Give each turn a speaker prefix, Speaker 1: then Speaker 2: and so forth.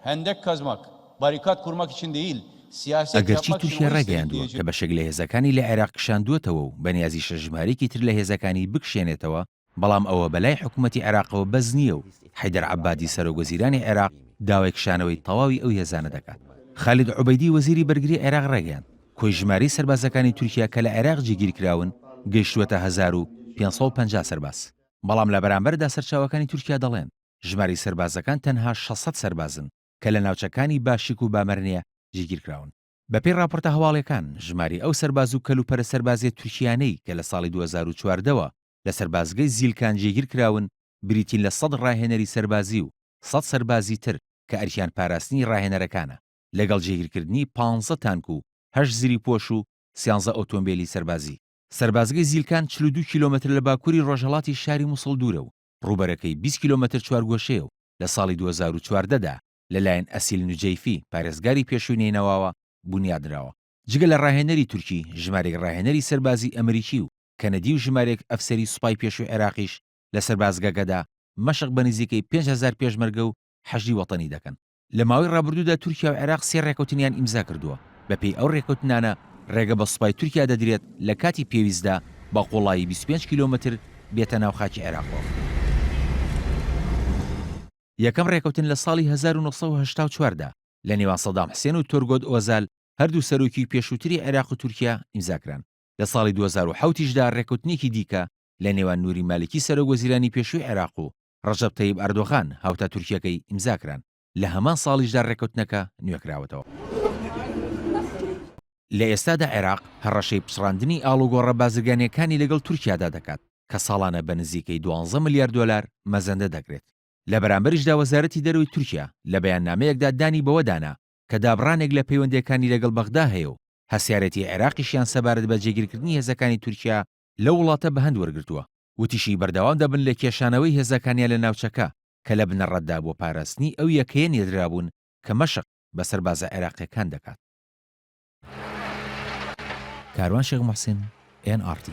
Speaker 1: hendek kazmak, barikat kurmak için değil, siyaset
Speaker 2: ئەگەرچی
Speaker 1: yapmak için
Speaker 2: تورکیا
Speaker 1: o istediği
Speaker 2: ڕێگەیاندووە کە بەشێک لە هێزەکانی لە عێراق کشاندووەتەوە و بەنیازی شەژمارێکی تر لە هێزەکانی بکشێنێتەوە، بەڵام ئەوە بەلای حکوومەتی عێراقەوە بەز نییە و حەیدەر عەبادی سەرۆکوەزیرانی عێراق داوای کشانەوەی تەواوی ئەو هێزانە دەکات. خالید عوبەیدی وەزیری بەرگری عێراق ڕێگەیاند کۆی ژمارەی سەربازەکانی تورکیا کە لە عێراق جێگیر کراون گەیشتووەتە 1550 سەرباز. بەڵام لە بەرامبەردا سەرچاوەکانی تورکیا دەڵێن ژماری سەربازەکان تەنها 600 سەربازن کە لە ناوچەکانی باشیک و بامەرنیە جێگیر کراون. بەپێی راپۆرتە هەواڵەکان ژماری ئەو سەرباز و کەلوپەرە سەربازیە تورکیانەی کە لە ساڵی 2014ەوە لە سەربازگەی زیلکان جێگیر کراون بریتین لە 100 ڕاهێنەری سەربازی و 100 سەربازی تر کە ئەرکیان پاراستنی ڕاهێنەرەکانە لەگەڵ جێگیرکردنی 15 تانک و 8 زیری پۆش و 13 ئۆتۆمبیلی سەربازی. سەربازگەی زیلکان 42 کیلۆمەتر لە باکووری ڕۆژهەڵاتی شاری مووسڵ دوورە و ڕوبەرەکەی 20 کیلۆمەتر چوارگۆشەیە و لە ساڵی 2014دا لەلایەن ئەسیل نوجەیفی پارێزگاری پێشووی نێنەواوە بنیادراوە. جگە لە ڕاهێنەری تورکی ژمارێک ڕاهێنەری سەربازی ئەمریکی و کەنەدی و ژمارێک ئەفسەری سوپای پێشووی عێراقیش لە سەربازگەکەدا مەشق بە نزیکەی 5000 پێشمەرگە و حەشی وەتەنی دەکەن. لە ماوەی ڕابردوودا تورکیا و عێراق سێ ڕێکەوتنیان ئیمزا کردووە. بەپێی ئەو ڕێکەوتنانە ڕێگە بە سوپای تورکیا دەدرێت لە کاتی پێویستدا بە قوڵایی 25 کیلۆمەتر بێتە ناو خاکی عێراقەوە. یەکەم ڕێکەوتن لە ساڵی 1984دا لە نێوان سەدام حوسێن و تۆرگۆد ئۆزال هەردوو سەرۆکی پێشووتری عێراق و تورکیا ئیمزاکران. لە ساڵی 2007دا ڕێکەوتنێکی دیکە لە نێوان نووری مالکی سەرۆکوەزیرانی پێشووی عێراق و ڕەجەب تەیب ئەردۆغان هاوتا تورکیەکەی ئیمزاکران. لە هەمان ساڵیشدا ڕێکەوتنەکە نوێکراوەتەوە. لە ئێستادا عێراق هەڕەشەی پچڕاندنی ئاڵوگۆڕە بازرگانیەکانی لەگەڵ تورکیادا دەکات کە ساڵانە بە نزیکەی 12 ملیار دۆلار مەزەندە دەکرێت. لە بەرامبەریشدا وەزارەتی دەرەوەی تورکیا لە بەیاننامەیەکدا دانی بەوەدانا کە دابڕانێک لە پەیوەندیەکانی لەگەڵ بەغدا هەیە و هەسیارەتی عێراقیشیان سەبارەت بە جێگیرکردنی هێزەکانی تورکیا لە وڵاتە بەهەند وەرگرتووە. وتیشی بەردەوام دەبن لە کێشانەوەی هێزەکانیان لە ناوچەکە کە لە بنەڕەتدا بۆ پاراستنی ئەو یەکەیە نێردرابوون کە مەشق بە سەربازە عێراقیەکان دەکات. کاروان شێخ موحسین NRT